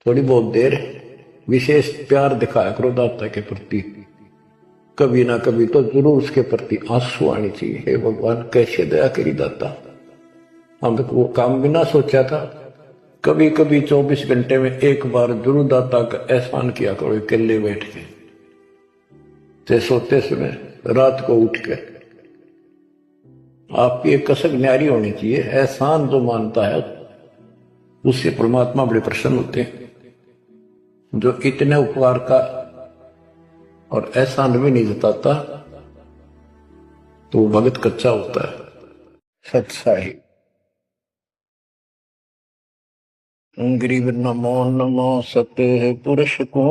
थोड़ी बहुत देर विशेष प्यार दिखाया करो दाता के प्रति। कभी ना कभी तो जरूर उसके प्रति आंसू आनी चाहिए। हे भगवान कैसे दया करी दाता, हम तो वो काम भी ना सोचा था। कभी कभी 24 घंटे में एक बार जरूर दाता का एहसान किया करो अकेले बैठ के, ते सोते समय रात को उठ के। आपकी एक कसक न्यारी होनी चाहिए। एहसान जो मानता है उससे परमात्मा बड़े प्रसन्न होते हैं। जो इतने उपकार का और एहसान भी नहीं जताता तो वो भगत कच्चा होता है। सच्चाई। गरीब नमो नमो सत्य पुरुष को,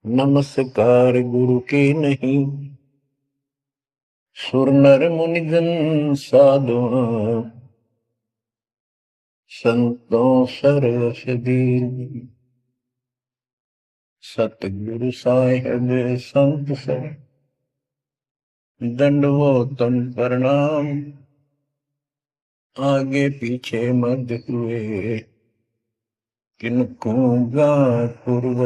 नमस्कार गुरु की नहीं। सुर नर मुनिजन साधु, संतों सरस दीन। सतगुरु साहेब संत सब, दंडवतन प्रणाम। आगे पीछे मत हुए, किनको पूर्व।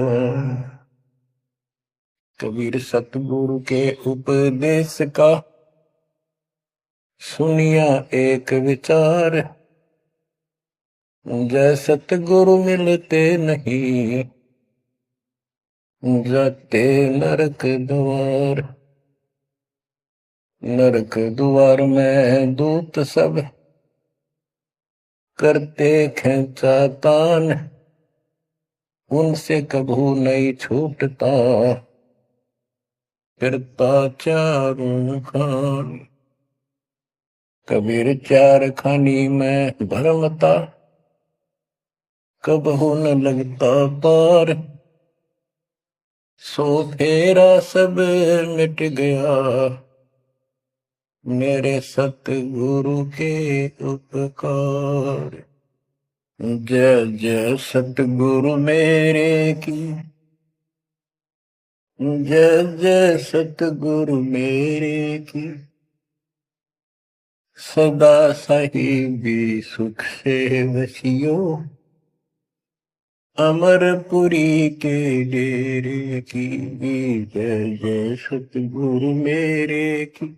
कबीर सतगुरु के उपदेश का, सुनिया एक विचार। जय सतगुरु मिलते नहीं, जाते नरक द्वार। नरक द्वार में दूत सब, करते खेचा तान। उनसे कभू नहीं छूटता, फिरता चारों खान। कबीर चार खानी में भरमता, कबहू न लगता पार। सो फेरा सब मिट गया, मेरे सतगुरु के उपकार। जय जय सतगुरु मेरे की, जय जय सतगुरु मेरे की। सदा साहिबी सुख से वसियो, अमरपुरी के डेरे की। जय जय सतगुरु मेरे की,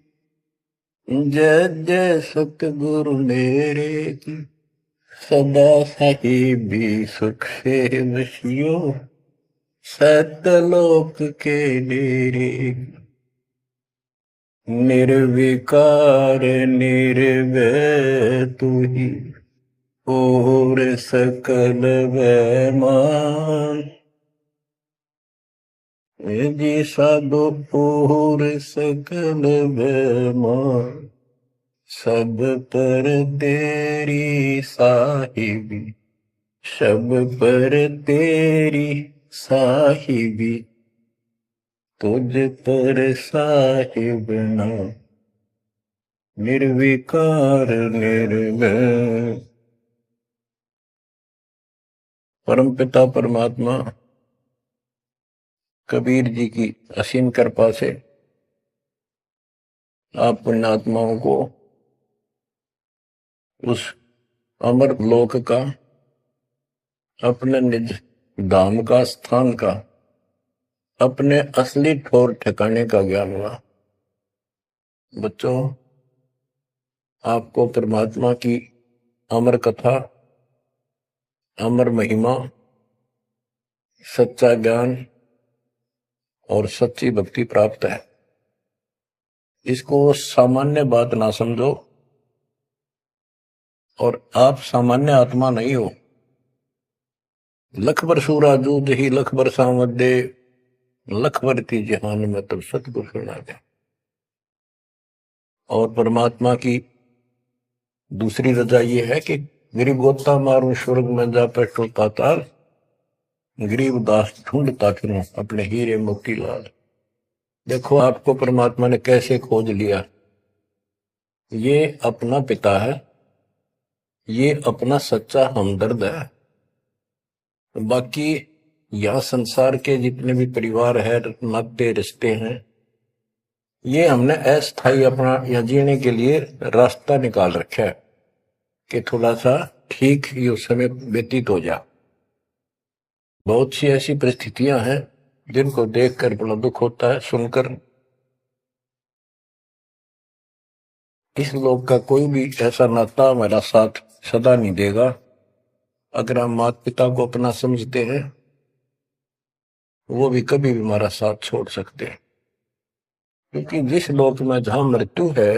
जय जय सतगुरु मेरे की। सदा साहिबी सुख से वसियो, सतलोक के डेरे की। निर्विकार निर्भय तू ही, और सकल वैमान। जी साधो और सकल वैमान। सब पर तेरी साहिबी, सब पर तेरी साहिबी। तुझ पर साहिब ना, निर्विकार निर्भय। परम पिता परमात्मा कबीर जी की असीम कृपा से आप पुण्यात्माओं को उस अमर लोक का, अपने निज धाम का, स्थान का, अपने असली ठौर ठिकाने का ज्ञान हुआ। बच्चों, आपको परमात्मा की अमर कथा, अमर महिमा, सच्चा ज्ञान और सच्ची भक्ति प्राप्त है। इसको सामान्य बात ना समझो, और आप सामान्य आत्मा नहीं हो। लख बर सूरा जूझ ही लख बर सावत दे, लख बर थी जहान में तब सतगुरु सुना दे। और परमात्मा की दूसरी रजा ये है कि गरीब गोता मारू स्वर्ग में जा बैठो पाताल। गरीब दास ढूंढता फिरूं अपने हीरे मोती लाल। देखो आपको परमात्मा ने कैसे खोज लिया। ये अपना पिता है, ये अपना सच्चा हमदर्द है। बाकी यह संसार के जितने भी परिवार है, नाते रिश्ते हैं, ये हमने अस्थायी अपना या जीने के लिए रास्ता निकाल रखा है कि थोड़ा सा ठीक ये समय व्यतीत हो जा। बहुत सी ऐसी परिस्थितियां हैं जिनको देखकर बड़ा दुख होता है सुनकर। इस लोक का कोई भी ऐसा नाता हमारा साथ सदा नहीं देगा। अगर हम माता पिता को अपना समझते हैं, वो भी कभी भी हमारा साथ छोड़ सकते हैं। क्योंकि जिस लोक में जहां मृत्यु है,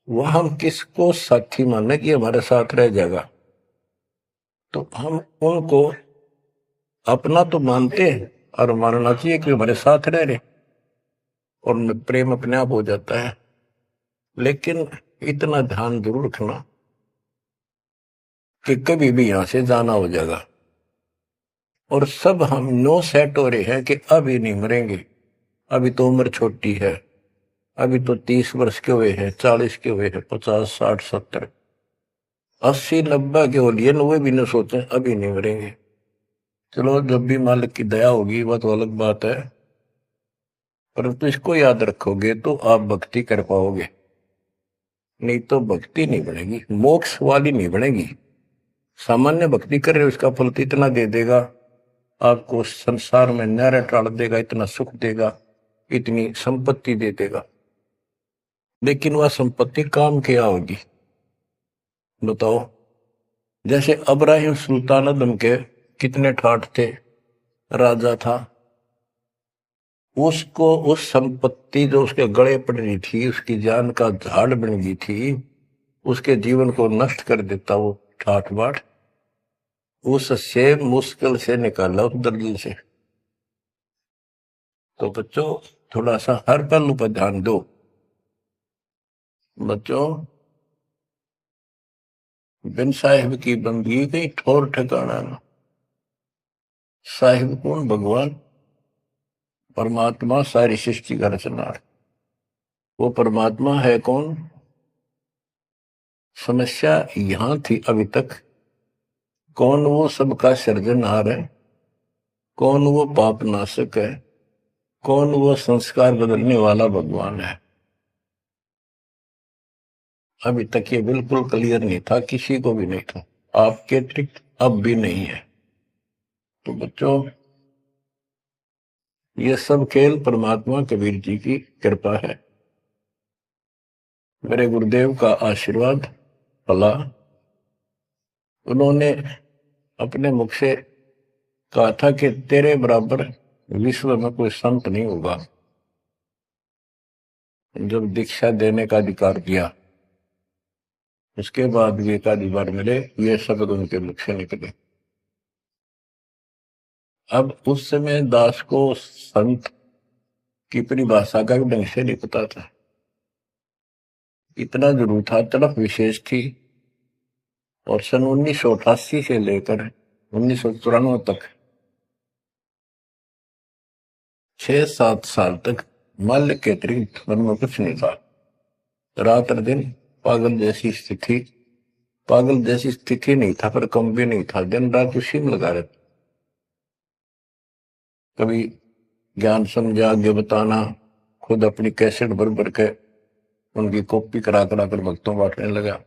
वह हम किसको साथी माने कि हमारे साथ रह जाएगा। तो हम उनको अपना तो मानते हैं और मानना चाहिए कि हमारे साथ रह रहे, और प्रेम अपने आप हो जाता है। लेकिन इतना ध्यान जरूर रखना कि कभी भी यहां से जाना हो जाएगा। और सब हम नो सेट हो रहे हैं कि अभी नहीं मरेंगे, अभी तो उम्र छोटी है, अभी तो 30 वर्ष के हुए हैं, 40 के हुए हैं, 50, 60, 70, 80, 90 के हो लिए, 90 भी न सोचे अभी नहीं मरेंगे। चलो जब भी मालिक की दया होगी वह तो अलग बात है, परंतु इसको याद रखोगे तो आप भक्ति कर पाओगे। नहीं तो भक्ति नहीं बनेगी, मोक्ष वाली नहीं बनेगी। सामान्य भक्ति कर रहे हो, इसका फल तो इतना दे देगा, आपको संसार में न्यारा टाल देगा, इतना सुख देगा, इतनी संपत्ति दे देगा। लेकिन वह संपत्ति काम क्या होगी बताओ। जैसे अब्राहिम सुल्तान अदम के कितने ठाठ थे, राजा था, उसको उस संपत्ति जो उसके गले पड़ रही थी, उसकी जान का झाड़ बन गई थी, उसके जीवन को नष्ट कर देता वो ठाठ बाट, उससे मुश्किल से निकाला उस दर्द से। तो बच्चों थोड़ा सा हर पहलू पर ध्यान दो। बच्चों बिन साहिब की बंदगी कहीं ठोर ठिकाना ना। साहिब कौन? भगवान परमात्मा, सारी सृष्टि का रचनार। वो परमात्मा है कौन? समस्या यहां थी अभी तक, कौन वो सबका सृजनहार है, कौन वो पाप नाशक है, कौन वो संस्कार बदलने वाला भगवान है। अभी तक ये बिल्कुल क्लियर नहीं था, किसी को भी नहीं था, आपके अतिरिक्त अब भी नहीं है। तो बच्चों ये सब खेल परमात्मा कबीर जी की कृपा है, मेरे गुरुदेव का आशीर्वाद फला। उन्होंने अपने मुख से कहा था कि तेरे बराबर विश्व में कोई संत नहीं होगा। जब दीक्षा देने का अधिकार दिया, उसके बाद भी एक आधी बार मिले, ये शब्द उनके मुख से निकले। अब उस समय दास को संत की परिभाषा का भी ढंग से नहीं पता था, इतना जरूर था, तड़प विशेष थी। और सन 1988 से लेकर 1994 तक 6-7 साल तक माल्य के अतिरिक्त मन में कुछ नहीं था। रात और दिन पागल जैसी स्थिति, पागल जैसी स्थिति नहीं था पर कम भी नहीं था, दिन रात उसी में लगा रहता। कभी ज्ञान समझा आगे बताना, खुद अपनी कैसेट भर भर के उनकी कॉपी करा करा कर भक्तों बांटने लगा,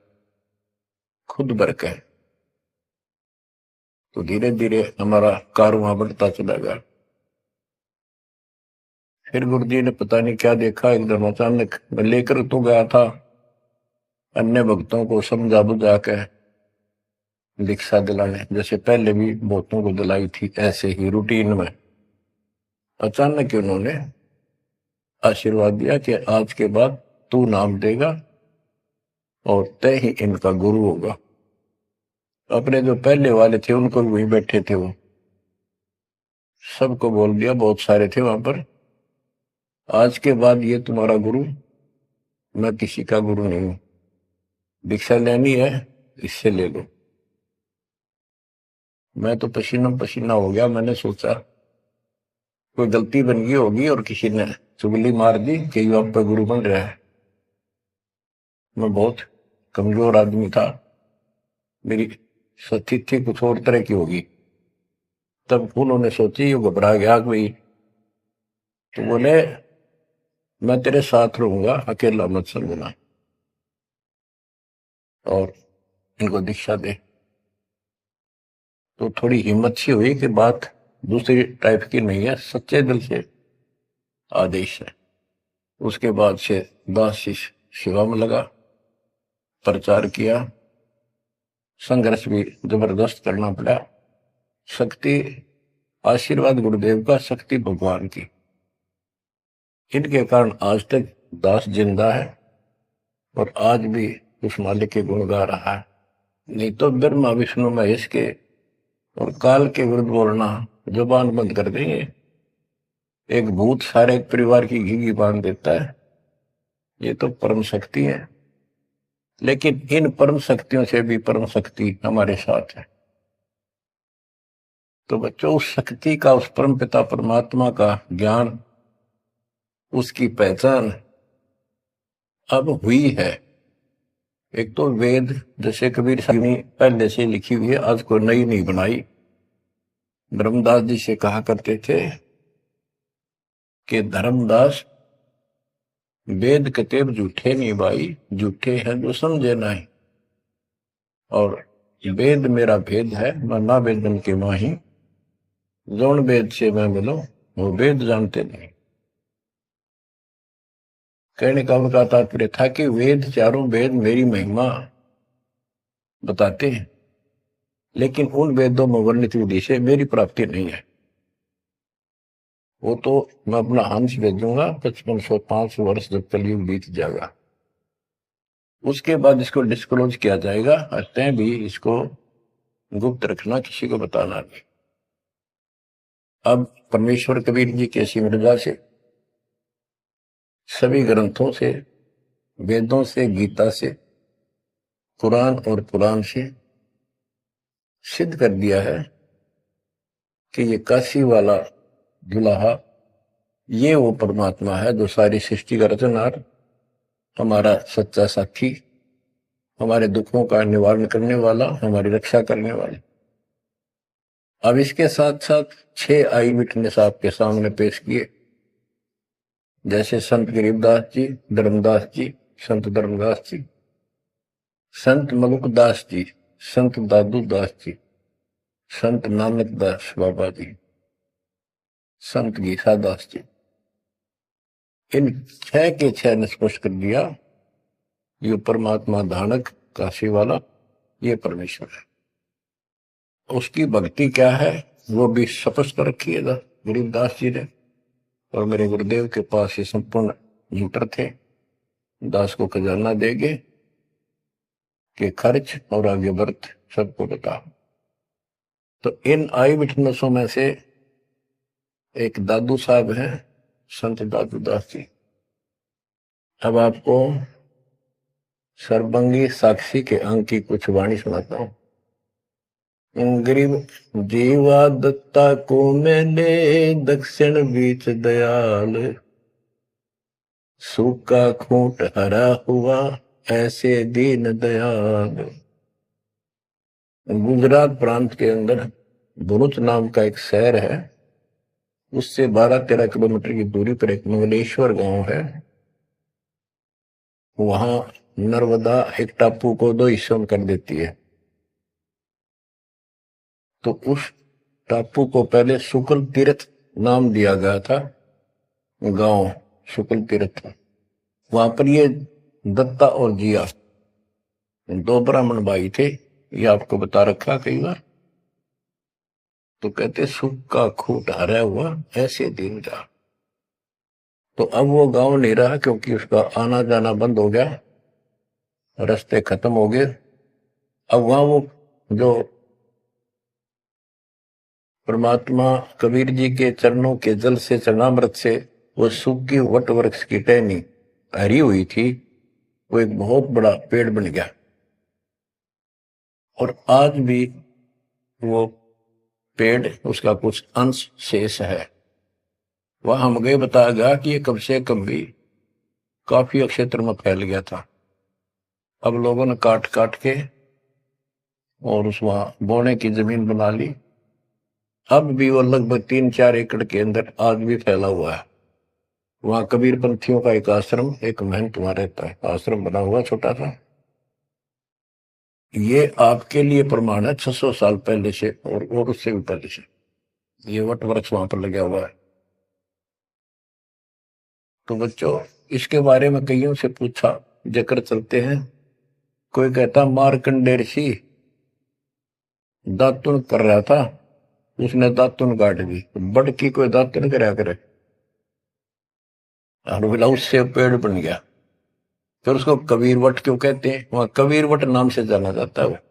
खुद भर के। तो धीरे धीरे हमारा कारवां बढ़ता चला गया। फिर गुरु जी ने पता नहीं क्या देखा, एकदम अचानक मैं लेकर तो गया था अन्य भक्तों को समझा बुझा के दीक्षा दिलाने, जैसे पहले भी बहुतों को दिलाई थी, ऐसे ही रूटीन में। अचानक उन्होंने आशीर्वाद दिया कि आज के बाद तू नाम देगा और तय ही इनका गुरु होगा। अपने जो पहले वाले थे उनको भी वहीं बैठे थे, वो सबको बोल दिया, बहुत सारे थे वहां पर, आज के बाद ये तुम्हारा गुरु, मैं किसी का गुरु नहीं हूं, दीक्षा लेनी है इससे ले लो। मैं तो पसीना पसीना हो गया, मैंने सोचा कोई गलती बन गई होगी और किसी ने चुगली मार दी कि ये आप पे गुरु बन रहा है। मैं बहुत कमजोर आदमी था, मेरी स्थिति कुछ और तरह की होगी। तब उन्होंने सोची, ये घबरा गया कोई, तो बोले मैं तेरे साथ रहूंगा, अकेला मत समझना, और इनको दीक्षा दे। तो थोड़ी हिम्मत सी हुई कि बात दूसरी टाइप की नहीं है, सच्चे दिल से आदेश है। उसके बाद से दास शिष्य सेवा में लगा, प्रचार किया, संघर्ष भी जबरदस्त करना पड़ा। शक्ति आशीर्वाद गुरुदेव का, शक्ति भगवान की, इनके कारण आज तक दास जिंदा है और आज भी उस मालिक के गुण गा रहा है। नहीं तो ब्रह्मा विष्णु महेश के और काल के विरुद्ध बोलना जुबान बंद कर देंगे। एक भूत सारे परिवार की घी बांध देता है, ये तो परम शक्ति है। लेकिन इन परम शक्तियों से भी परम शक्ति हमारे साथ है। तो बच्चों, उस शक्ति का, उस परम पिता परमात्मा का ज्ञान, उसकी पहचान अब हुई है। एक तो वेद, जैसे कबीर साहब ने पहले से लिखी हुई है, आज कोई नई नहीं बनाई। धर्मदास जी से कहा करते थे कि धर्मदास वेद कतेब झूठे नहीं भाई, झूठे हैं जो समझे नहीं। और वेद मेरा भेद है, मैं ना वेदन के माही, जौन वेद से मैं मिलो वो वेद जानते नहीं। कहने का उनका तात्पर्य था कि वेद, चारों वेद मेरी महिमा बताते हैं, लेकिन उन वेदों में वर्णित विधि से मेरी प्राप्ति नहीं है। वो तो मैं अपना अंश भेजूंगा 5505 वर्ष जब कलयुग बीत जाएगा, उसके बाद इसको डिस्क्लोज किया जाएगा। तय भी इसको गुप्त रखना, किसी को बताना नहीं। अब परमेश्वर कबीर जी की ऐसी मृदा से, सभी ग्रंथों से, वेदों से, गीता से, कुरान और पुराण से सिद्ध कर दिया है कि ये काशी वाला दुल्हा, ये वो परमात्मा है जो सारी सृष्टि का रचनहार, हमारा सच्चा साथी, हमारे दुखों का निवारण करने वाला, हमारी रक्षा करने वाला। अब इसके साथ साथ 6 आई विटनेस आपके सामने पेश किए, जैसे संत गरीबदास जी, धर्मदास जी, संत धर्मदास जी, संत मलुकदास जी, संत दादू दास जी, संत नानक दास बाबा जी, संत गीसा दास जी। इन 6 के 6 ने स्पष्ट कर दिया, ये परमात्मा धानक काशी वाला, ये परमेश्वर है। उसकी भक्ति क्या है वो भी स्पष्ट रखी है गरीबदास जी ने। और मेरे गुरुदेव के पास ये संपूर्ण मीटर थे, दास को खजाना देंगे कि खर्च और आगे वर्त सबको बता। तो इन आई विटनेसों में से एक दादू साहब हैं, संत दादू दास जी। अब आपको सर्वंगी साक्षी के अंग की कुछ वाणी सुनाता हूं। गरीब जीवा दत्ता को मैंने दक्षिण बीच दयाल, सूखा खूंट हरा हुआ ऐसे दीन दयाल। गुजरात प्रांत के अंदर भरूच नाम का एक शहर है, उससे 12-13 किलोमीटर की दूरी पर एक मंगलेश्वर गांव है। वहां नर्मदा एक टापू को 2 हिस्सों में कर देती है। तो उस टापू को पहले शुक्ल तीर्थ नाम दिया गया था, गांव शुक्ल तीर्थ। वहां पर ये दत्ता और जिया 2 ब्राह्मण भाई थे, ये आपको बता रखा कई बार। तो कहते सूखा खूंट हरा हुआ ऐसे दिन का। तो अब वो गांव नहीं रहा, क्योंकि उसका आना जाना बंद हो गया, रास्ते खत्म हो गए। अब वहां वो जो परमात्मा कबीर जी के चरणों के जल से, चरणामृत से वो सूखी वट वृक्ष की टहनी हरी हुई थी, वो एक बहुत बड़ा पेड़ बन गया। और आज भी वो पेड़, उसका कुछ अंश शेष है। वह हम गए, बताया गया कि ये कब से कब भी काफी क्षेत्र में फैल गया था। अब लोगों ने काट काट के और उस वहां बोने की जमीन बना ली। अब भी वो लगभग 3-4 एकड़ के अंदर आज भी फैला हुआ है। वहां कबीर पंथियों का एक आश्रम, एक महंत वहां रहता है, आश्रम बना हुआ छोटा सा। ये आपके लिए प्रमाण है 600 साल पहले से और उससे भी पहले से ये वट वृक्ष वहां पर लगा हुआ है। तो बच्चों इसके बारे में कईयों से पूछा, जकर चलते हैं। कोई कहता मार्कंडेय ऋषि दातुन कर रहा था, उसने दातुन काट दी। बड़ की कोई दातुन करया करे, और बोला उससे पेड़ बन गया। फिर उसको कबीर वट क्यों कहते हैं? वहां कबीर वट नाम से जाना जाता है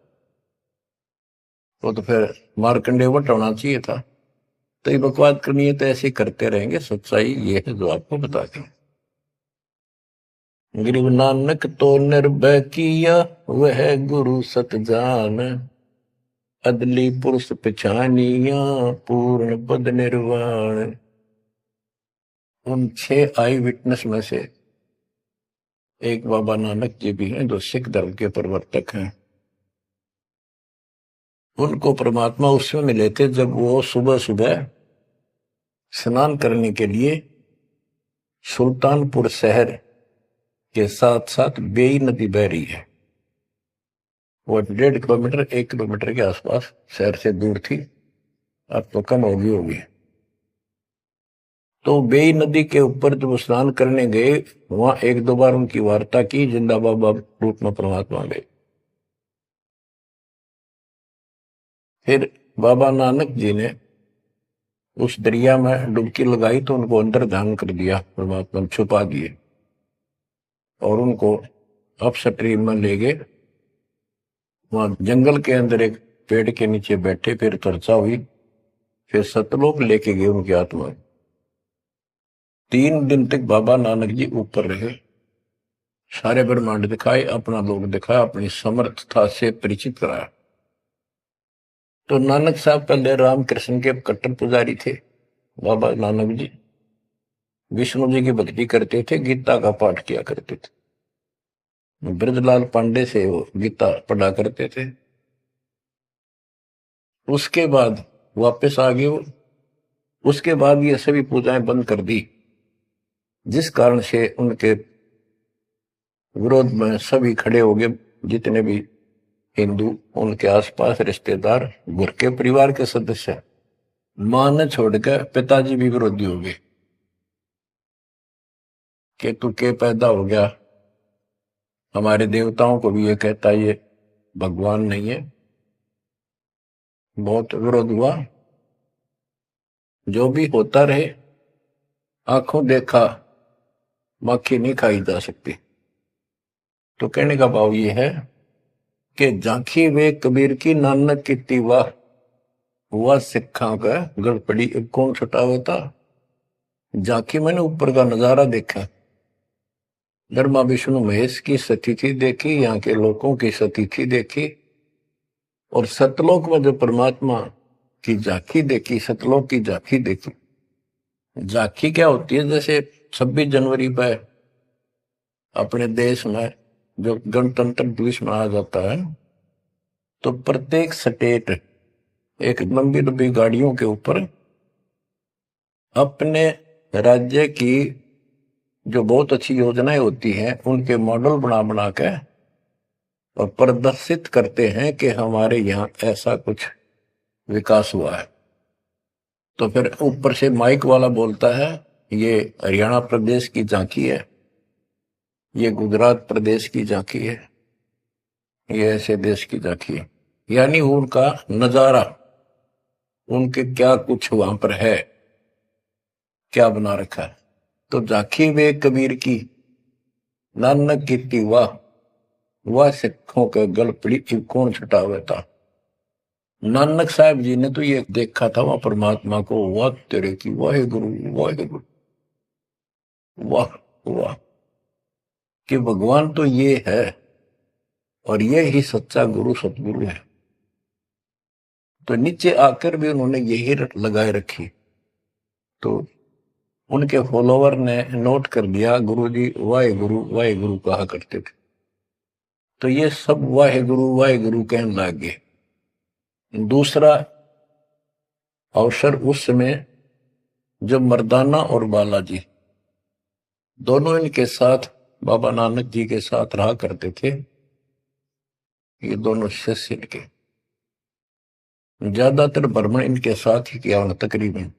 वो तो फिर मार्कंडेय वट होना चाहिए था। तो ये बकवाद करनी है तो ऐसे ही करते रहेंगे। सच्चाई ये है जो आपको बता दें। गरीब नानक तो निर्भय किया, वह गुरु सत जान, अदली पुरुष पछानिया, पूर्ण पद निर्वाण। उन 6 आई विटनेस में से एक बाबा नानक जी भी हैं, जो सिख धर्म के प्रवर्तक हैं। उनको परमात्मा उस समय मिले थे जब वो सुबह सुबह स्नान करने के लिए सुल्तानपुर शहर के साथ साथ बेई नदी बह रही है। वो 1.5 किलोमीटर 1 किलोमीटर के आसपास शहर से दूर थी, अब तो कम होगी। तो बेई नदी के ऊपर जब स्नान करने गए, वहां 1-2 बार उनकी वार्ता की, जिंदा बाबा रूप में परमात्मा गए। फिर बाबा नानक जी ने उस दरिया में डुबकी लगाई तो उनको अंदर ध्यान कर दिया, परमात्मा छुपा दिए और उनको अपस्ट्रीम में ले गए। वहां जंगल के अंदर एक पेड़ के नीचे बैठे, फिर चर्चा हुई, फिर सतलोक लेके गए उनकी आत्मा। 3 दिन तक बाबा नानक जी ऊपर रहे, सारे ब्रह्मांड दिखाए, अपना लोक दिखाया, अपनी समर्थता से परिचित कराया। तो नानक साहब पहले रामकृष्ण के कट्टर पुजारी थे। बाबा नानक जी विष्णु जी की भक्ति करते थे, गीता का पाठ किया करते थे। ब्रजलाल पांडे से वो गीता पढ़ा करते थे। उसके बाद वापस आ गए वो। उसके बाद ये सभी पूजाएं बंद कर दी, जिस कारण से उनके विरोध में सभी खड़े हो गए, जितने भी हिंदू, उनके आसपास रिश्तेदार, घर के परिवार के सदस्य। मां ने छोड़कर पिताजी भी विरोधी हो गए कि तू के पैदा हो गया, हमारे देवताओं को भी ये कहता ये भगवान नहीं है। बहुत विरोध हुआ। जो भी होता रहे, आंखों देखा मक्खी नहीं खाई जा सकती। तो कहने का भाव ये है कि झांकी वे कबीर की नानक की वाह, हुआ सिखा का गड़पड़ी कौन छुटावता। झांकी मैंने ऊपर का नजारा देखा, ब्रह्मा विष्णु महेश की स्थिति देखी, यहाँ के लोगों की स्थिति देखी, और सतलोक में जो परमात्मा की झांकी देखी, सतलोक की झांकी देखी। झांकी क्या होती है? जैसे 26 जनवरी पर अपने देश में जो गणतंत्र दिवस मनाया जाता है, तो प्रत्येक स्टेट एक लंबी लंबी गाड़ियों के ऊपर अपने राज्य की जो बहुत अच्छी योजनाएं होती हैं, उनके मॉडल बना बना के और प्रदर्शित करते हैं कि हमारे यहाँ ऐसा कुछ विकास हुआ है। तो फिर ऊपर से माइक वाला बोलता है ये हरियाणा प्रदेश की झांकी है, ये गुजरात प्रदेश की झांकी है, ये ऐसे देश की झांकी है। यानी उनका नजारा, उनके क्या कुछ वहां पर है, क्या बना रखा है। तो झांकी वे कबीर की नानक की वाह, वह सिखों के गल पड़ी कौन छुटावे था। नानक साहब जी ने तो ये देखा था वहां परमात्मा को, वाह तेरे की वाहे गुरु वाहे गुरु, वाह वाह, कि भगवान तो ये है और ये ही सच्चा गुरु सतगुरु है। तो नीचे आकर भी उन्होंने यही लगाए रखी। तो उनके फॉलोवर ने नोट कर दिया, गुरु जी वाहे गुरु कहा करते थे। तो ये सब वाहे गुरु कहने लग गए। दूसरा अवसर उस समय जब मर्दाना और बालाजी दोनों इनके साथ बाबा नानक जी के साथ रहा करते थे, ये दोनों शिष्य इनके, ज्यादातर भ्रमण इनके साथ ही किया उन्होंने तकरीबन।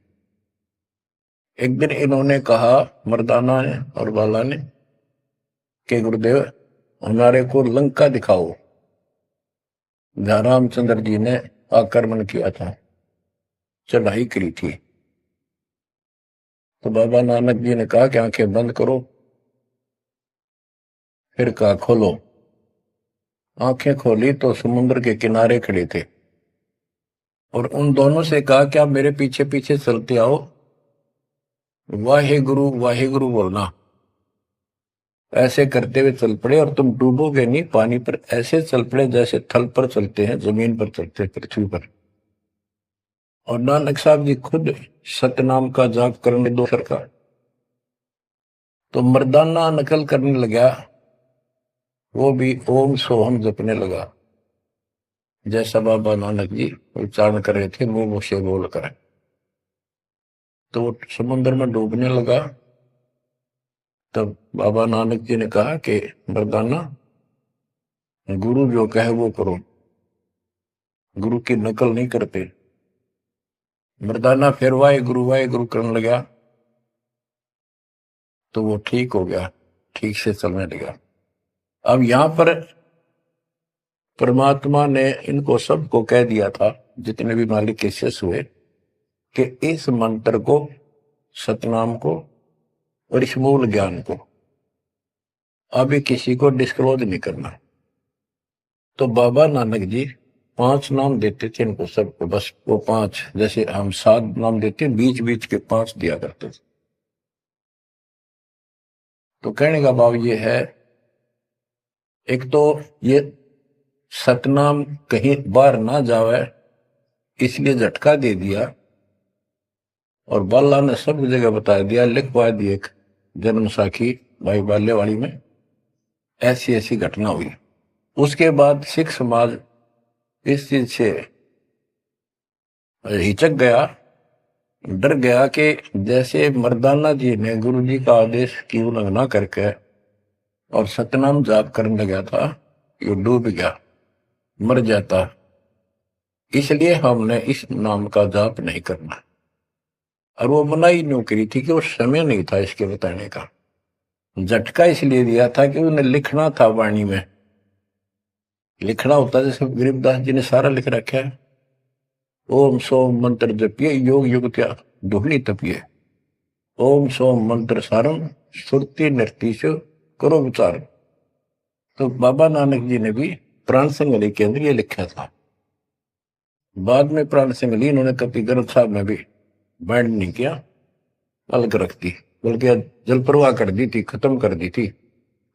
एक दिन इन्होंने कहा, मर्दाना ने और बाला ने, कि गुरुदेव हमारे को लंका दिखाओ, जहां रामचंद्र जी ने आक्रमण किया था, चढ़ाई करी थी। तो बाबा नानक जी ने कहा कि आंखें बंद करो, फिर कहा खोलो। आंखें खोली तो समुद्र के किनारे खड़े थे, और उन दोनों से कहा कि आप मेरे पीछे पीछे चलते आओ, वाहे गुरु बोलना। ऐसे करते हुए चल पड़े, और तुम डूबोगे नहीं पानी पर, ऐसे चल पड़े जैसे थल पर चलते हैं, जमीन पर चलते हैं, पृथ्वी पर। और नानक साहब जी खुद सतनाम का जाप करने दो सरकार, तो मर्दाना नकल करने लगा, वो भी ओम सोहम जपने लगा, जैसा बाबा नानक जी उच्चारण कर रहे थे मुंह से बोल कर। तो वो समुद्र में डूबने लगा। तब बाबा नानक जी ने कहा कि मर्दाना, गुरु जो कहे वो करो, गुरु की नकल नहीं करते। मर्दाना फिर वाहे गुरु करने लगा, तो वो ठीक हो गया, ठीक से चलने लगा। अब यहां पर परमात्मा ने इनको सबको कह दिया था, जितने भी मालिक के शिष्य हुए, कि इस मंत्र को, सतनाम को और इस मूल ज्ञान को अभी किसी को डिस्क्लोज नहीं करना। तो बाबा नानक जी 5 नाम देते थे इनको सबको, बस वो 5, जैसे हम 7 नाम देते, बीच बीच के 5 दिया करते थे। तो कहने का भाव ये है, एक तो ये सतनाम कहीं बाहर ना जावे, इसलिए झटका दे दिया, और बाला ने सब जगह बता दिया, लिखवा दी एक जन्म साखी भाई बाल्यवाड़ी में, ऐसी ऐसी घटना हुई। उसके बाद सिख समाज इस चीज से हिचक गया, डर गया कि जैसे मर्दाना जी ने गुरु जी का आदेश की उल्लंघना करके और सतनाम जाप करने लगा था, ये डूब गया, मर जाता, इसलिए हमने इस नाम का जाप नहीं करना। और वो मनाही न्यू करी थी कि वो समय नहीं था इसके बताने का। झटका इसलिए दिया था कि उन्हें लिखना था, वाणी में लिखना होता, जैसे गरीबदास जी ने सारा लिख रखा है, ओम सोम मंत्र जपिए, योग युग क्या दुहनी तपिए, ओम सोम मंत्र सारम, सुरति नृतीश करो विचार। तो बाबा नानक जी ने भी प्राण संगली के अंदर ये लिखा था। बाद में प्राण संगली इन्होंने कभी ग्रंथ साहब में भी बैंड नहीं किया, अलग रख दी, बल्कि जल प्रवाह कर दी थी, खत्म कर दी थी,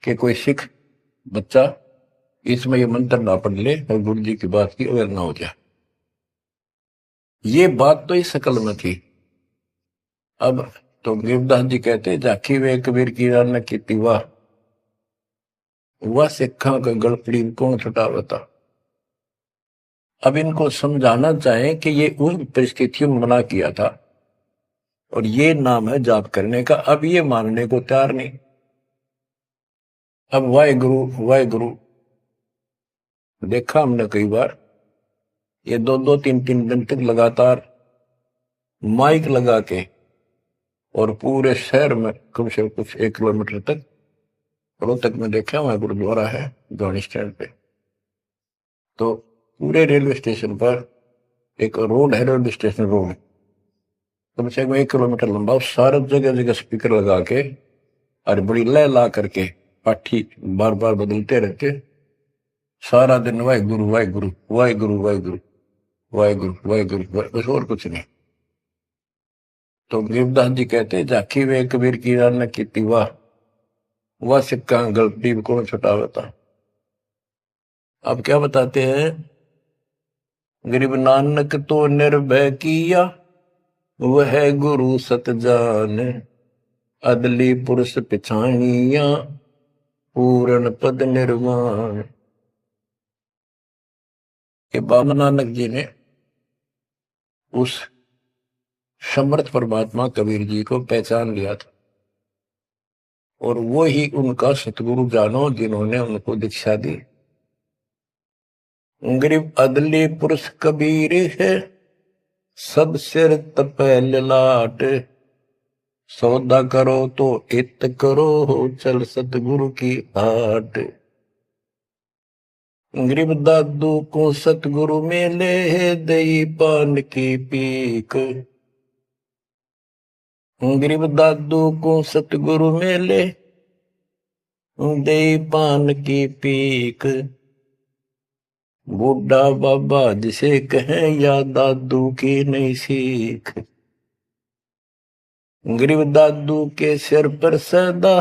कि कोई सिख बच्चा इसमें ये मंत्र ना पढ़ ले और गुरु जी की बात की अवेयर ना हो जाए। ये बात तो इस शकल में थी। अब तो गरीबदास जी कहते, झाकी वे कबीर की रान की वाह, वह सिखा का गड़पड़ी कौन छुटावता। अब इनको समझाना चाहें कि ये उन परिस्थितियों में मना किया था, और ये नाम है जाप करने का। अब ये मानने को तैयार नहीं। अब वाहे गुरु देखा हमने कई बार, ये 2-2 3-3 दिन तक लगातार माइक लगा के, और पूरे शहर में कम से कम कुछ 1 किलोमीटर तक, रोहतक में देखा वहां गुरुद्वारा है गाड़ी स्टैंड पे, तो पूरे रेलवे स्टेशन पर एक रोड है, रेलवे स्टेशन रोड कम से कम 1 किलोमीटर लंबा, सारे जगह जगह स्पीकर लगा के और बड़ी लय ला करके पाठी बार बार बदलते रहते, सारा दिन वाहे गुरु वाहे गुरु वाहे गुरु वाहे गुरु वाहे गुरु वाहे गुरु, बस और कुछ नहीं। तो गरीबदास जी कहते, झाकी वे कबीर की रान की वाह, वह सिक्का गलती को छुटावता। अब क्या बताते हैं, गरीब नानक तो निर्भय किया, वह गुरु सत जान, अदली पुरुष पिछाणिया, पूर्ण पद निर्वाण। के बाबा नानक जी ने उस समर्थ परमात्मा कबीर जी को पहचान लिया था, और वो ही उनका सतगुरु जानो, जिन्होंने उनको दीक्षा दी। गरीब अदली पुरुष कबीर है, सब सिर तपे ललाट। सौदा करो तो इत करो, चल सतगुरु की हाट। गरीब दादू को सतगुरु मेले, दई पान की पीक। गरीब दादू को सतगुरु मेले, दई पान की पीक। बूढ़ा बाबा जिसे कहें, या दादू की नई सीख। गरीब दादू के सिर पर सदा,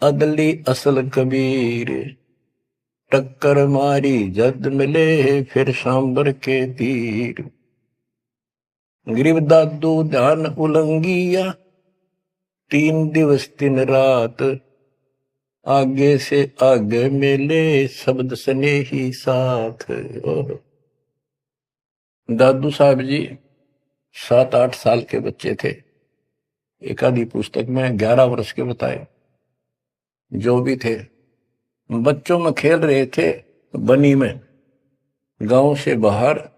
अदली असल कबीर। टक्कर मारी जद मिले, फिर सांबर के तीर। गरीब दादू ध्यान उलंगिया, 3 दिवस 3 रात। आगे से आगे मिले, शब्द सने ही साथ। दादू साहब जी 7-8 साल के बच्चे थे। एक आधी पुस्तक में 11 वर्ष के बताए। जो भी थे, बच्चों में खेल रहे थे बनी में। गांव से बाहर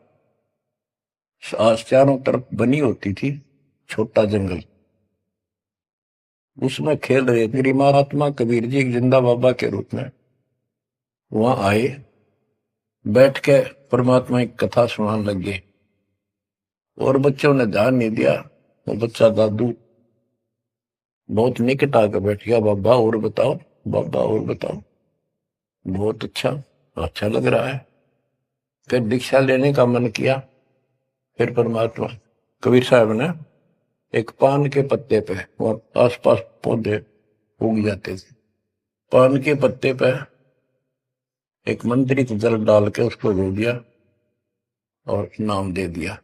चारों तरफ बनी होती थी, छोटा जंगल, उसमें खेल रहे थे। महात्मा कबीर जी जिंदा बाबा के रूप में वहां आए, बैठ के परमात्मा की कथा सुनाने लगे और बच्चों ने ध्यान नहीं दिया। वो बच्चा दादू बहुत निकट आकर बैठ गया। बाबा और बताओ, बाबा और बताओ। बहुत अच्छा लग रहा है। फिर दीक्षा लेने का मन किया। फिर परमात्मा कबीर साहब ने एक पान के पत्ते पे, और आसपास पौधे उग जाते थे, पान के पत्ते पे एक मंत्रित जल डाल के उसको रो दिया और नाम दे दिया।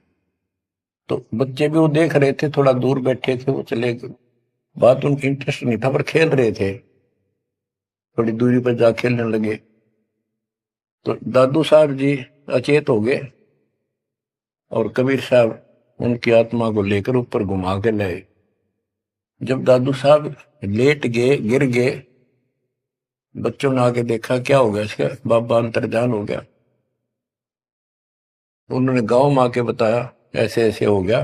तो बच्चे भी वो देख रहे थे, थोड़ा दूर बैठे थे, वो चले गए। बात उनकी इंटरेस्ट नहीं था, पर खेल रहे थे। थोड़ी दूरी पर जा खेलने लगे तो दादू साहब जी अचेत हो गए और कबीर साहब उनकी आत्मा को लेकर ऊपर घुमा के लाए। जब दादू साहब लेट गए, गिर गए, बच्चों ने आके देखा क्या हो गया इसका, बाबा अंतर्ध्यान हो गया। उन्होंने गांव में आके बताया ऐसे ऐसे हो गया।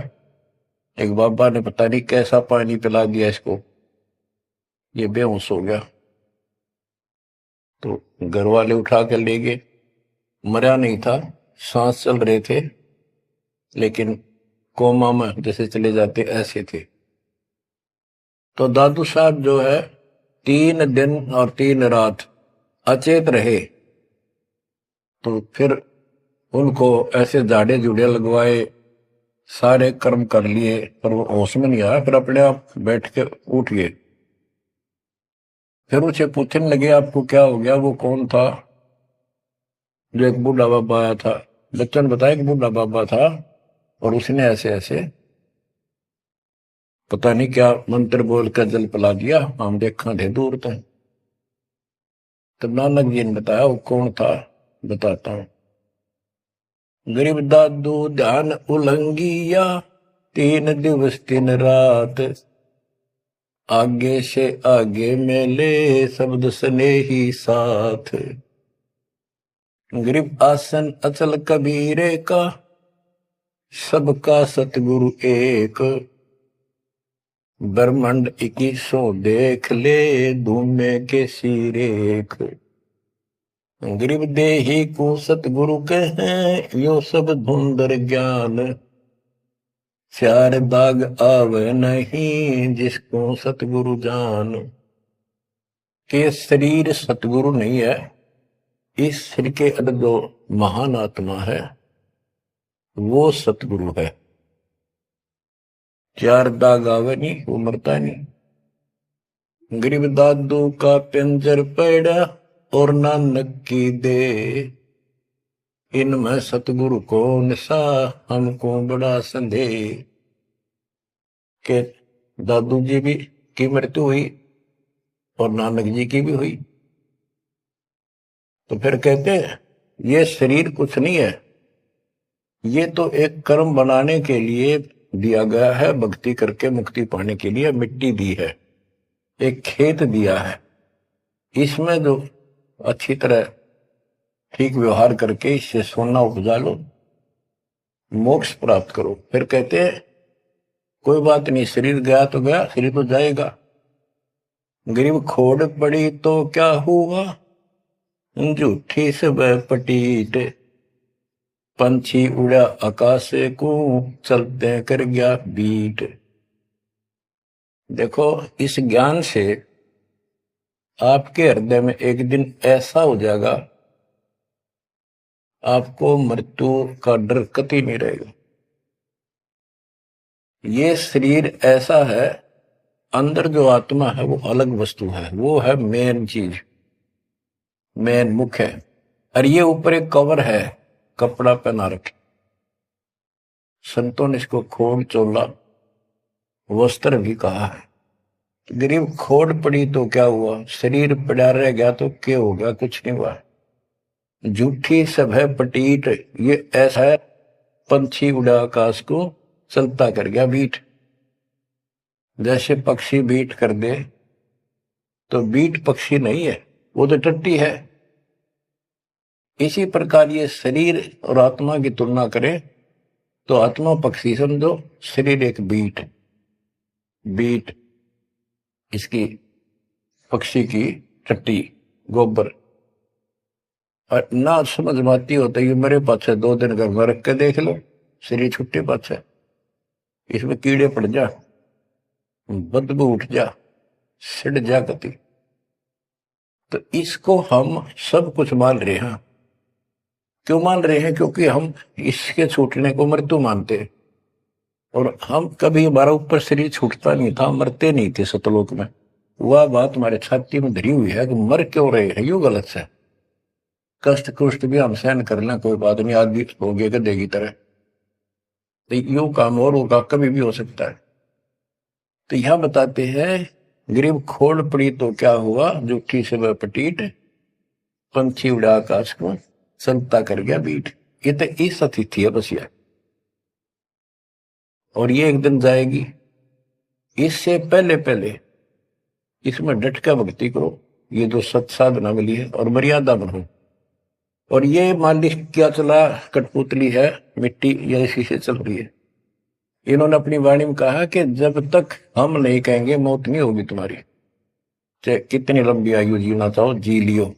एक बाबा ने पता नहीं कैसा पानी पिला दिया इसको, ये बेहोश हो गया। तो घर वाले उठा कर ले गए। मरा नहीं था, सांस चल रहे थे, लेकिन कोमा में जैसे चले जाते ऐसे थे। तो दादू साहब जो है 3 दिन और 3 रात अचेत रहे। तो फिर उनको ऐसे झाड़े झूड़े लगवाए, सारे कर्म कर लिए, पर वो होश में नहीं आया। फिर अपने आप बैठ के उठ गए। फिर उसे पूछने लगे आपको क्या हो गया। वो कौन था? जो एक बूढ़ा बाबा आया था। बच्चों ने बताया कि बूढ़ा बाबा था और उसने ऐसे ऐसे पता नहीं क्या मंत्र बोल कर जल पिला दिया, हम देखा थे दूर थे। तब नानक जी ने बताया वो कौन था, बताता हूं। गरीब दादू ध्यान उलंगिया, 3 दिवस 3 रात। आगे से आगे मेले, शब्द सने ही साथ। गरीब आसन अचल कबीरे का, सबका सतगुरु एक। ब्रह्मांड 2100 देख ले, धूमे के सिरेख। गरीब देही को सतगुरु कहें, यो सब धुंधर ज्ञान। स्यार दाग आवे नहीं, जिसको सतगुरु जान। के शरीर सतगुरु नहीं है, इस शरीर के अंदर जो महान आत्मा है वो सतगुरु है। 4 दाग आवे नहीं, वो मरता नहीं। गरीब दादू का पिंजर पड़ा, और नानक की दे। इनमें सतगुरु को निशा, हमको बड़ा संदेह। के दादू जी भी की मृत्यु हुई और नानक जी की भी हुई। तो फिर कहते हैं ये शरीर कुछ नहीं है, ये तो एक कर्म बनाने के लिए दिया गया है, भक्ति करके मुक्ति पाने के लिए मिट्टी दी है, एक खेत दिया है। इसमें जो अच्छी तरह ठीक व्यवहार करके इससे सोना उपजा लो, मोक्ष प्राप्त करो। फिर कहते हैं कोई बात नहीं, शरीर गया तो गया, शरीर तो जाएगा। गरीब खोड़ पड़ी तो क्या हुआ, झूठी सब पटीट, पंछी उड़ा आकाश को, चलते कर गया बीट। देखो, इस ज्ञान से आपके हृदय में एक दिन ऐसा हो जाएगा, आपको मृत्यु का डर कतई नहीं रहेगा। ये शरीर ऐसा है, अंदर जो आत्मा है वो अलग वस्तु है, वो है मेन चीज, मेन मुख्य है। और ये ऊपर एक कवर है, कपड़ा पहना रखे। संतों ने इसको खोड़ चोला वस्त्र भी कहा है। गरीब खोड़ पड़ी तो क्या हुआ, शरीर पड़ा रह गया तो क्या हो गया, कुछ नहीं हुआ। झूठी सब है पटीट, ये ऐसा है पंछी उड़ा आकाश को, चलता कर गया बीट। जैसे पक्षी बीट कर दे तो बीट पक्षी नहीं है, वो तो टट्टी है। इसी प्रकार ये शरीर और आत्मा की तुलना करें तो आत्मा पक्षी समझो, शरीर एक बीट, बीट इसकी पक्षी की टट्टी, गोबर। और ना समझ में आती होता है, मेरे पास 2 दिन घर में रख के देख लो, शरीर छुट्टे पास है, इसमें कीड़े पड़ जा, बदबू उठ जा, सिड़ जा गति। तो इसको हम सब कुछ मान रहे हैं। क्यों मान रहे हैं? क्योंकि हम इसके छूटने को मृत्यु मानते हैं। और हम कभी, हमारा ऊपर शरीर छूटता नहीं था, मरते नहीं थे सतलोक में। वह बात हमारे छाती में धरी हुई है कि मर क्यों रहे हैं, यू गलत है। कष्ट कुष्ट भी हम सहन कर लें, कोई बात नहीं, आदमी हो गए गधे की तरह, तो यू काम और होगा, कभी भी हो सकता है। तो यहां बताते हैं गरीब खोड़ पड़ी तो क्या हुआ, झूठी से वह पटीट, पंछी उड़ा आकाश को, चलता कर गया बीट। ये तो इस अतिथि है बस यह, और ये एक दिन जाएगी। इससे पहले पहले इसमें डट कर भक्ति करो, ये जो सत साधना मिली है, और मर्यादा बनो। और ये मालिक क्या चला, कठपुतली है, मिट्टी या इसी से चल रही है। इन्होंने अपनी वाणी में कहा कि जब तक हम नहीं कहेंगे मौत नहीं होगी तुम्हारी, चाहे कितनी लंबी आयु जीना चाहो जी लियो।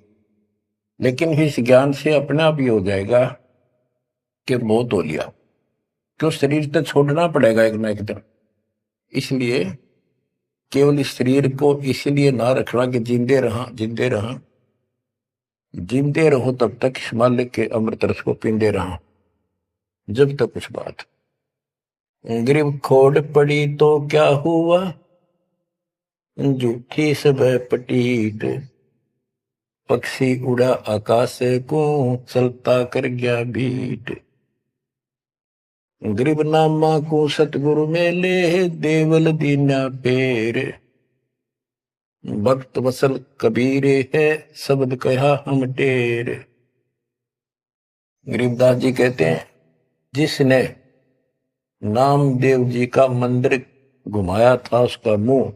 लेकिन इस ज्ञान से अपने आप ये हो जाएगा कि मौत हो लिया, क्यों शरीर तो छोड़ना पड़ेगा एक ना एक दिन। इसलिए केवल इस शरीर को इसलिए ना रखना कि जिंदे रहा, जिंदे रहा, जिंदे रहो तब तक इस मालिक के अमृत रस को पींदे रहा, जब तक कुछ बात। गरीब खोड़ पड़ी तो क्या हुआ, झूठी सब पटीट, पक्षी उड़ा आकाश को, चलता कर गया बीट। गरीब नामा को सतगुरु मेले, देवल दीना पेर, भक्त वसल कबीरे है, शब्द कहा हम टेर। गरीबदास जी कहते हैं जिसने नामदेव जी का मंदिर घुमाया था, उसका मुंह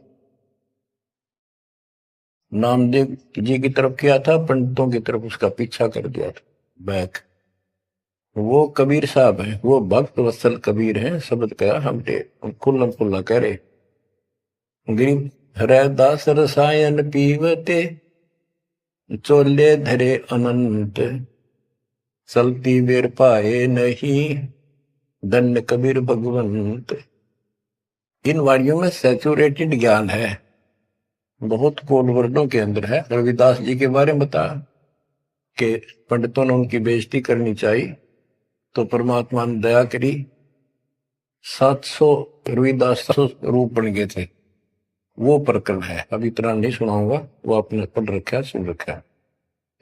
नामदेव जी की तरफ किया था, पंडितों की तरफ उसका पीछा कर दिया था, बैक। वो कबीर साहब हैं, वो भक्त वत्सल कबीर हैं, शब्द कहा हम टेर, खुल्लम खुल्ला कह रहे। गरीब हरदास रसायन पीवते, चोले धरे अनंत, चलती बेर पाए नहीं, धन्य कबीर भगवंत। इन वाणियों में सैचुरेटेड ज्ञान है, बहुत कोड वर्डों के अंदर है। रविदास जी के बारे में बता कि पंडितों ने उनकी बेइज्जती करनी चाहिए तो परमात्मा ने दया करी, 700 रविदास रूप बन गए थे। वो प्रकरण है, अब इतना नहीं सुनाऊंगा, वो आपने पढ़ रखा, सुन रखा।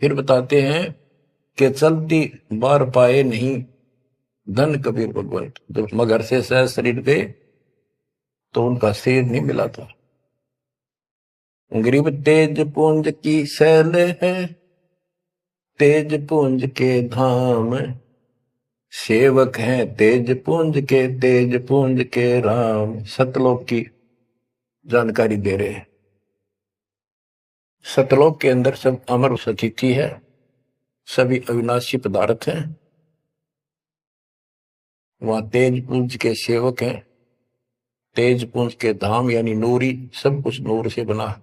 फिर बताते हैं कि चलती बार पाए नहीं, धन कबीर भगवंत। जब मगर से सह शरीर गए तो उनका शरीर नहीं मिला था। गरीब तेज पुंज की शैल है, तेज पुंज के धाम, सेवक हैं तेज पुंज के, तेज पुंज के राम। सतलोक की जानकारी दे रहे हैं। सतलोक के अंदर सब अमर सतिथि है, सभी अविनाशी पदार्थ हैं। वहां तेज पुंज के सेवक हैं। तेज पुंज के धाम यानी नूरी, सब कुछ नूर से बना है।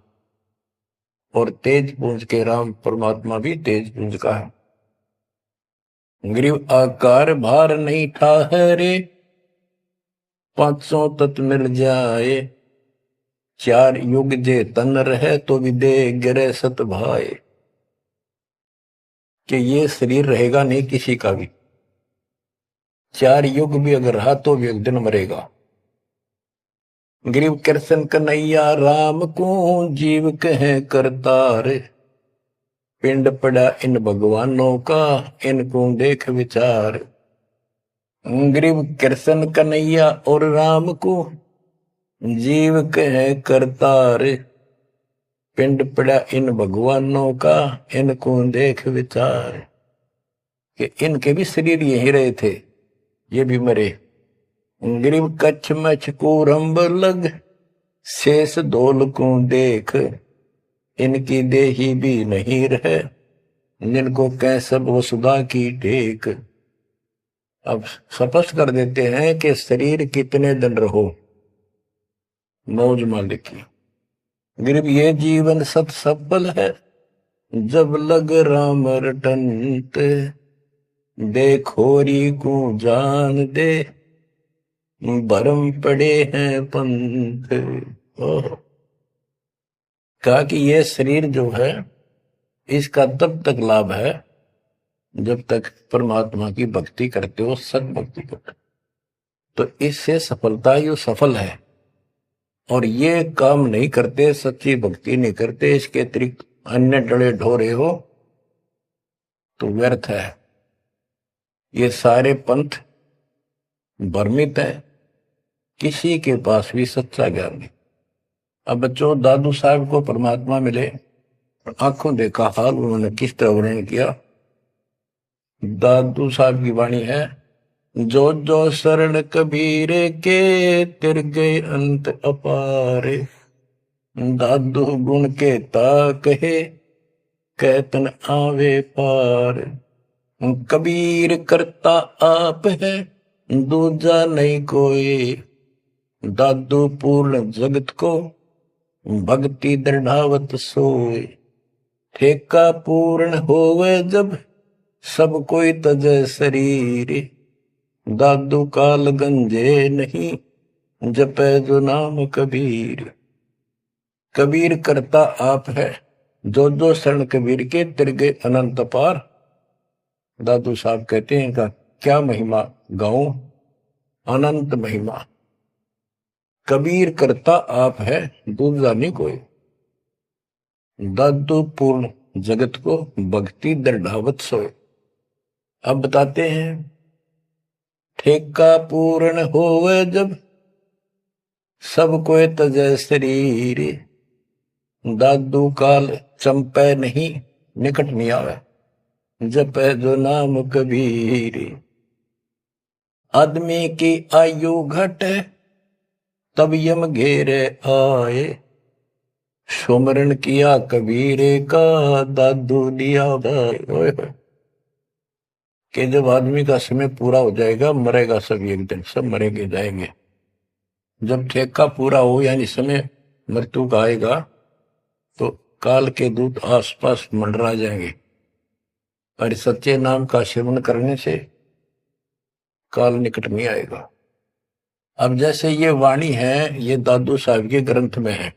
और तेज पुंज के राम परमात्मा भी तेज पुंज का है। ग्रीव आकार भार नहीं ठहरे, 500 तत् मिल जाए। 4 युग जे तन रहे तो विदे गिरे सत भाए। कि ये शरीर रहेगा नहीं किसी का भी, 4 युग भी अगर रहा तो भी एक दिन मरेगा। ग्रीव कृष्ण कन्हैया राम को जीव कहे करतार। पिंड पड़ा इन भगवानों का, इनको देख विचार। ग्रीव कृष्ण कन्हैया और राम को जीव कहे करतार। पिंड पड़ा इन भगवानों का, इनको देख विचार। कि इनके भी शरीर यही रहे थे, ये भी मरे। ग्रीव कच्छ मछ को रंब लग, शेष धोल को देख। इनकी देही भी नहीं रहे, जिनको कह सब वसुधा की टेक। अब स्पष्ट कर देते हैं कि शरीर कितने दिन रहो, मौज मालिक की। ग्रीव ये जीवन सत सफल है, जब लग राम रटंत। देखोरी को जान दे, भरम पड़े हैं पंथ। कहा कि यह शरीर जो है, इसका तब तक लाभ है जब तक परमात्मा की भक्ति करते हो, सत भक्ति करते हो, तो इससे सफलता यो सफल है। और ये काम नहीं करते, सच्ची भक्ति नहीं करते, इसके अतिरिक्त अन्य डले ढोरे हो तो व्यर्थ है। ये सारे पंथ भ्रमित है, किसी के पास भी सच्चा ज्ञान नहीं। अब बच्चों, दादू साहब को परमात्मा मिले, आंखों देखा हाल उन्होंने किस तरह वर्णन किया। दादू साहब की वाणी है, जो जो शरण कबीरे के, तिर गए अंत अपारे। दादू गुण के ता कहे, कहतन आवे पार। कबीर करता आप है, दूजा नहीं कोई। दादू पूर्ण जगत को, भक्ति दृढ़ावत सोए। ठेका पूर्ण होवे जब, सब कोई तजय शरीर। दादू काल गंजे नहीं, जपे जो नाम कबीर। कबीर करता आप है, जो जो शरण कबीर के, तिर गए अनंत पार। दादू साहब कहते हैं का क्या महिमा गाऊं, अनंत महिमा। कबीर करता आप है, दूसरा नहीं कोई। दादू पूर्ण जगत को, भक्ति दृढ़ावत सोए। अब बताते हैं, ठेका पूर्ण होवे जब, सब कोई तजय शरीर। दादू काल चंपे नहीं, निकट नहीं आवे, जपे जो नाम कबीर। आदमी की आयु घटे, तब यम घेरे आए। सुमरण किया कबीरे का, दादू दिया भाई। कि जब आदमी का समय पूरा हो जाएगा, मरेगा सब एक दिन, सब मरेंगे जाएंगे। जब ठेका पूरा हो यानी समय मृत्यु का आएगा, तो काल के दूत आसपास मंडरा जाएंगे। पर सच्चे नाम का सेवन करने से काल निकट नहीं आएगा। अब जैसे ये वाणी है, ये दादू साहब के ग्रंथ में है,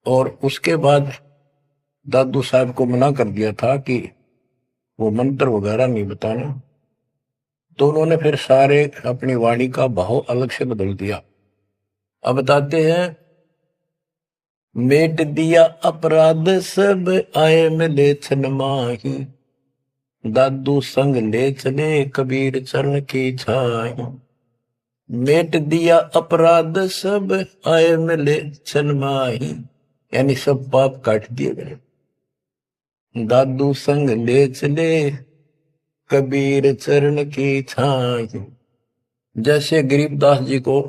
और उसके बाद दादू साहब को मना कर दिया था कि वो मंत्र वगैरह नहीं बताना, तो उन्होंने फिर सारे अपनी वाणी का भाव अलग से बदल दिया। अब बताते हैं, मेट दिया अपराध सब, आए मिले छन माही। दादू संग ले चले, कबीर चरण की छाही। मेट दिया अपराध सब, आए मिले छन माही। यानी सब पाप काट दिए गए। दादू संग ले चले, कबीर चरण की छाही। जैसे गरीबदास जी को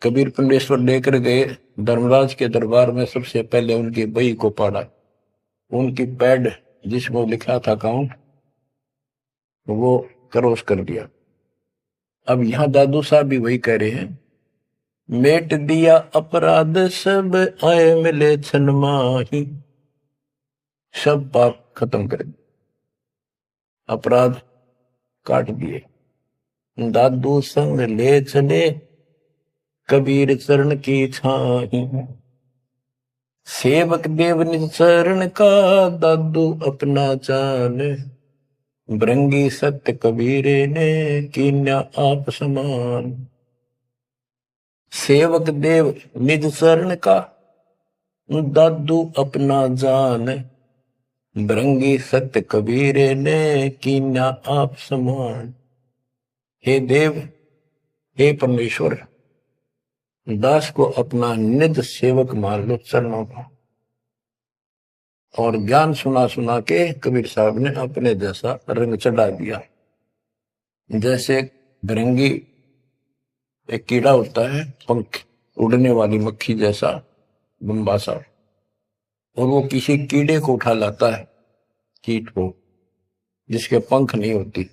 कबीर पंडेश्वर लेकर गए धर्मराज के दरबार में, सबसे पहले उनकी बही को पढ़ा, उनकी पैड जिसमें लिखा था काउंट, वो क्रॉस कर दिया। अब यहां दादू साहब भी वही कह रहे हैं, मेट दिया अपराध सब आए मिले छन माही, सब पाप खत्म कर दिए, अपराध काट दिए। दादू संग ले चले कबीर चरण की छाही, सेवक देव निज चरण का दादू अपना जान, भृंगी सत्य कबीरे ने कीन्या आप समान। सेवक देव निज चरण का दादू अपना जान, भृंगी सत्य कबीरे ने कीन्या आप समान। हे देव, हे परमेश्वर, दास को अपना निज सेवक मान लो चरणों का। और ज्ञान सुना सुना के कबीर साहब ने अपने जैसा रंग चढ़ा दिया। जैसे भृंगी एक कीड़ा होता है, पंख उड़ने वाली मक्खी जैसा बम्बासा, और वो किसी कीड़े को उठा लाता है, कीट को जिसके पंख नहीं होती,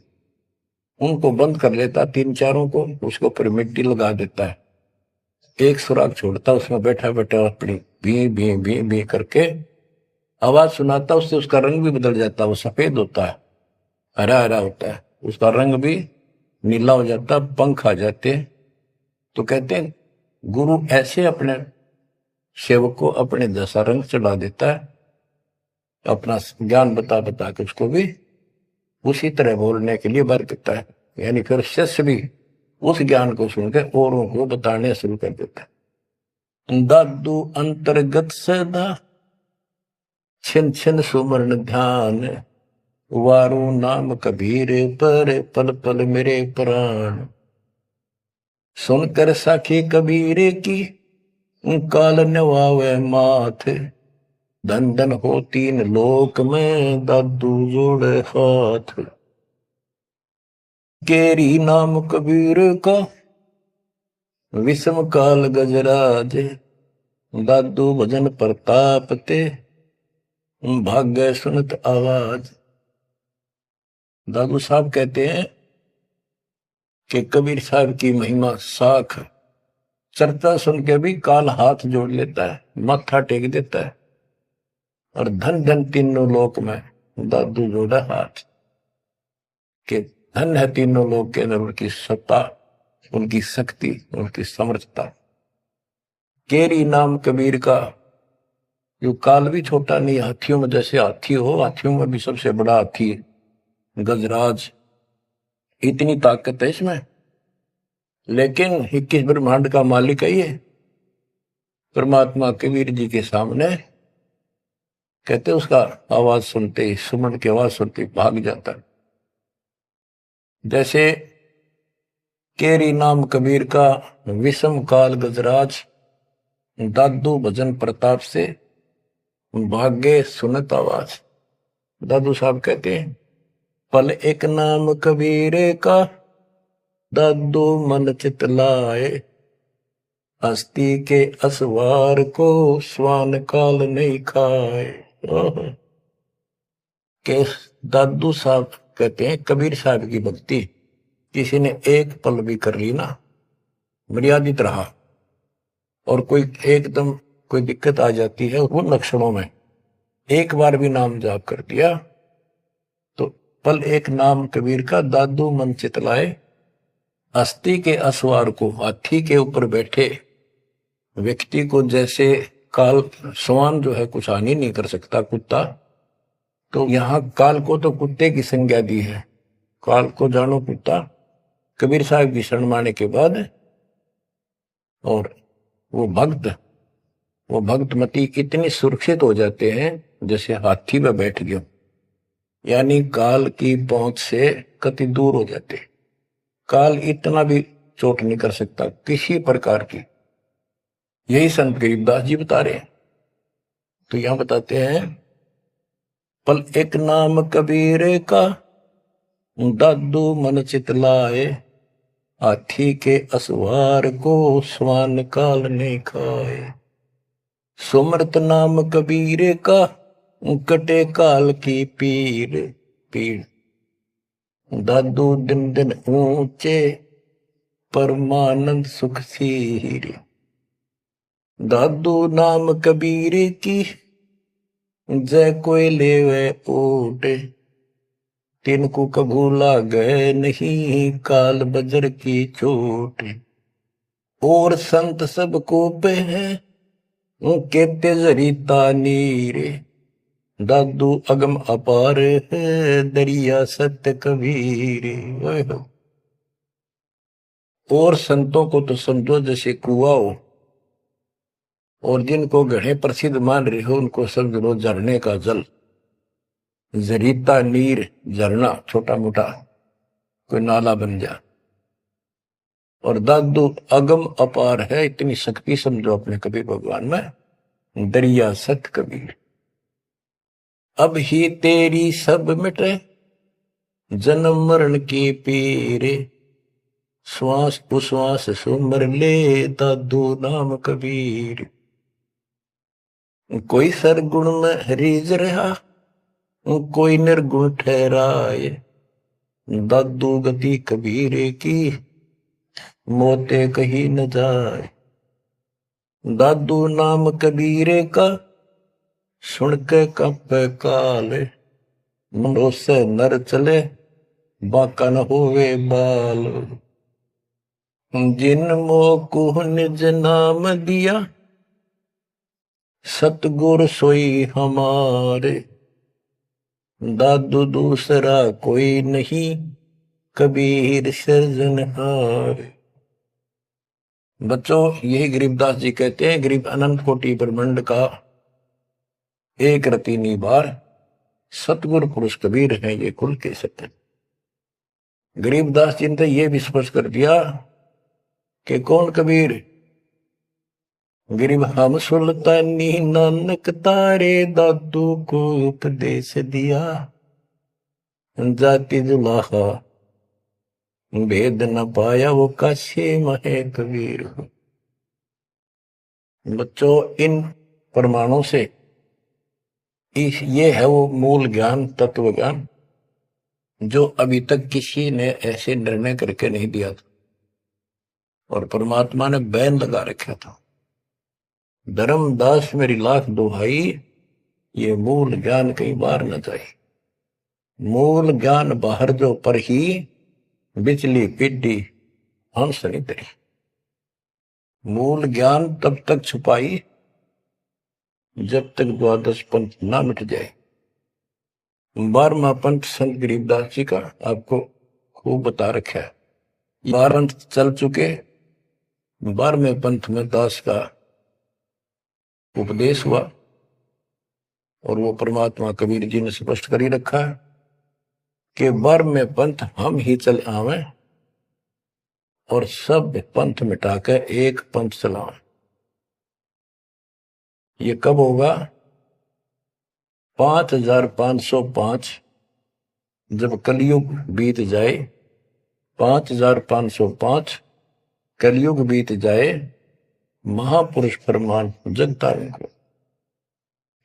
उनको बंद कर लेता, तीन चारों को, उसके ऊपर मिट्टी लगा देता है, एक सुराग छोड़ता, उसमें बैठा बैठा अपनी भी भी भी भी करके आवाज सुनाता, उससे उसका रंग भी बदल जाता, वो सफेद होता है, हरा हरा होता है, उसका रंग भी नीला हो जाता, पंख आ जाते हैं। तो कहते हैं गुरु ऐसे अपने सेवक को अपने जैसा रंग चढ़ा देता है, अपना ज्ञान बता बता के उसको भी उसी तरह बोलने के लिए बर देता है। यानी फिर शिष्य भी उस ज्ञान को सुनकर औरों को बताने शुरू कर देता है। दादू अंतर्गत सदा छिन छिन सुमरण ध्यान, वारू नाम कबीर पर पल पल मेरे प्राण। सुनकर साखी कबीर की काल नवावे माथ, धन धन हो तीन लोक में दादू जोड़े हाथ। केरी नाम कबीर का विषम काल गजराज, दादू भजन प्रताप ते भाग्य सुनत आवाज। दादू साहब कहते हैं कि कबीर साहब की महिमा साख, चर्चा सुन के भी काल हाथ जोड़ लेता है, माथा टेक देता है, और धन धन तीनों लोक में दादू जोड़ा हाथ। के धन है तीनों लोक के अंदर उनकी सत्ता, उनकी शक्ति, उनकी समर्थता। केरी नाम कबीर का, जो काल भी छोटा नहीं, हाथियों में जैसे हाथी हो, हाथियों में भी सबसे बड़ा हाथी गजराज, इतनी ताकत है इसमें। लेकिन 21 ब्रह्मांड का मालिक है ये परमात्मा। कबीर जी के सामने कहते उसका आवाज सुनते ही, सुमन की आवाज सुनते ही भाग जाता। जैसे केरी नाम कबीर का विषम काल गजराज, दादू भजन प्रताप से भाग्य सुनत आवाज। दादू साहब कहते हैं पल एक नाम कबीरे का, दादू मन चित लाए, हस्ती के असवार को स्वान काल नहीं खाए। के दादू साहब कहते हैं कबीर साहब की भक्ति किसी ने एक पल भी कर ली ना, मर्यादित रहा, और कोई एकदम कोई दिक्कत आ जाती है वो लक्षणों में, एक बार भी नाम जाप कर दिया तो पल एक नाम कबीर का, दादू मन चित लाए, हस्ती के असवार को, हाथी के ऊपर बैठे व्यक्ति को जैसे काल, स्वान जो है कुछ हानि नहीं कर सकता, कुत्ता, तो यहां काल को तो कुत्ते की संज्ञा दी है, काल को जानो कुत्ता। कबीर साहब की शरण माने के बाद और वो भक्तमती इतनी सुरक्षित हो जाते हैं जैसे हाथी में बैठ गए, यानी काल की पहुंच से कति दूर हो जाते। काल इतना भी चोट नहीं कर सकता किसी प्रकार की। यही संत गरीबदास जी बता रहे हैं। तो यहां बताते हैं पल एक नाम कबीरे का, दादू मन चित लाए, हाथी के असवार को स्वान काल नहीं खाए। सुमरत नाम कबीरे का, कटे काल की पीर। दादू दिन दिन ऊंचे परमानंद सुख सीरे। दादू नाम कबीर की जय कोई लेवे ओटे। तिनको कभू लागे नहीं काल बजर की चोट। और संत सब को पे है कहते जरीता नीरे। दादू अगम अपार है दरिया सत्य कबीर। और संतों को तो समझो जैसे कुआ हो, और जिनको गढ़े प्रसिद्ध मान रहे हो उनको समझ लो झरने का जल। जरीता नीर झरना छोटा मोटा कोई नाला बन जा। और दादू अगम अपार है, इतनी शक्ति समझो अपने कबीर भगवान में। दरिया सत कबीर अब ही तेरी सब मिटे जन्म मरण की पीरे। श्वास उश्वास सुमर ले दादू नाम कबीर। कोई सरगुण में रीझ रहा कोई निर्गुण ठहराए। दादू गति कबीरे की मोते कहीं न जाए। दादू नाम कबीरे का सुन के कंपे काले। मनो से नर चले बाका न होवे बाल। जिन मोह निज नाम दिया सतगुर सोई हमारे। दादू दूसरा कोई नहीं कबीर सृजनहार। बच्चों यही गरीबदास जी कहते हैं, गरीब अनंत कोटि ब्रह्मांड का एक रति निबार सतगुरु पुरुष कबीर है ये कुल के सत्य। गरीबदास जी ने ये भी स्पष्ट कर दिया कि कौन कबीर। गरीब हम सुल्तानी नानक तारे दादू को उपदेश दिया। जाति जुलाहा भेद न पाया वो काशी महे कबीर। बच्चों इन प्रमाणों से ये है वो मूल ज्ञान तत्व ज्ञान जो अभी तक किसी ने ऐसे निर्णय करके नहीं दिया था और परमात्मा ने बैन लगा रखा था। धर्मदास मेरी लाख दुहाई ये मूल ज्ञान कई बार न जाए। मूल ज्ञान बाहर जो पर ही बिचली पिड्डी हंस नहीं तरी। मूल ज्ञान तब तक छुपाई जब तक द्वादश पंथ ना मिट जाए। 12वां पंथ संत गरीबदास जी का आपको खूब बता रखा है। 12 पंथ चल चुके। 12वें पंथ में दास का उपदेश हुआ और वो परमात्मा कबीर जी ने स्पष्ट कर ही रखा है कि 12वें पंथ हम ही चल आवे और सब पंथ मिटाकर एक पंथ चलावे। ये कब होगा? 5505 जब कलयुग बीत जाए। 5505 कलयुग बीत जाए। महापुरुष फरमान जगतारण को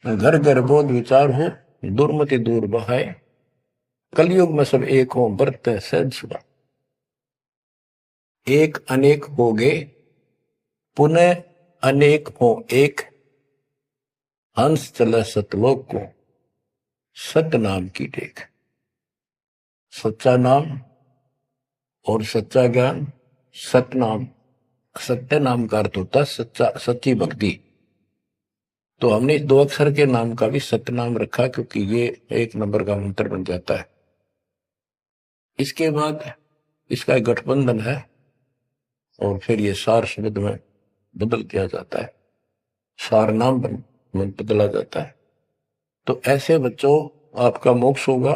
घर घर बोध विचार हो दुर्मति दूर बहाए। कलयुग में सब एक हो बरते सहज सुबह। एक अनेक हो गए पुनः अनेक हो एक। हंस चला सतलोक को सत नाम की टेक। सच्चा नाम और सच्चा ज्ञान। सत नाम सत्य नाम का अर्थ होता सच्चा सच्ची भक्ति। तो हमने 2 अक्षर के नाम का भी सत्य नाम रखा क्योंकि ये 1 नंबर का मंत्र बन जाता है। इसके बाद इसका एक गठबंधन है और फिर ये सार शब्द में बदल दिया जाता है। सार नाम बदला जाता है। तो ऐसे बच्चों आपका मोक्ष होगा।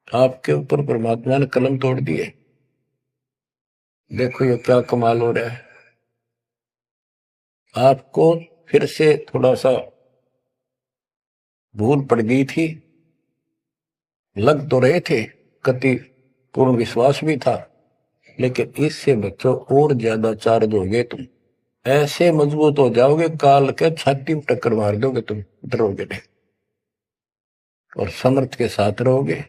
आपके ऊपर परमात्मा ने कलम तोड़ दिए। देखो ये क्या कमाल हो रहा है। आपको फिर से थोड़ा सा भूल पड़ गई थी। लग तो रहे थे, कति पूर्ण विश्वास भी था, लेकिन इससे बच्चों और ज्यादा चार्ज हो गए। तुम ऐसे मजबूत हो जाओगे काल के छाती में टक्कर मार दोगे। तुम डरोगे नहीं और समर्थ के साथ रहोगे।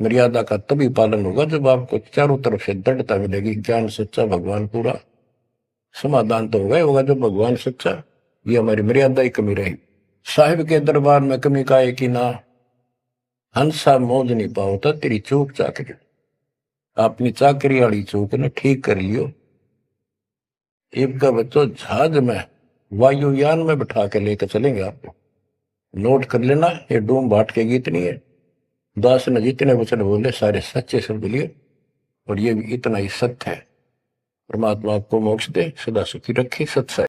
मर्यादा का तभी पालन होगा जब आपको चारों तरफ से दृढ़ता मिलेगी। ज्ञान सच्चा, भगवान पूरा, समाधान तो होगा ही होगा जब भगवान सच्चा। ये हमारी मर्यादा ही कमी रही। साहिब के दरबार में कमी का है कि ना, हंसा मौज नहीं पाओता तेरी चूक चाकरी। अपनी चाकरी वाली चूक ने ठीक कर लियो। एक का बच्चों जहाज में, वायुयान में बिठा के लेकर चलेंगे आपको। नोट कर लेना, ये डूम भाट के गीत नहीं है। दास ने जितने वचन बोले सारे सच्चे शब्द लिए, और ये भी इतना ही सत्य है। परमात्मा आपको मोक्ष दे, सदा सुखी रखे। सत्संग।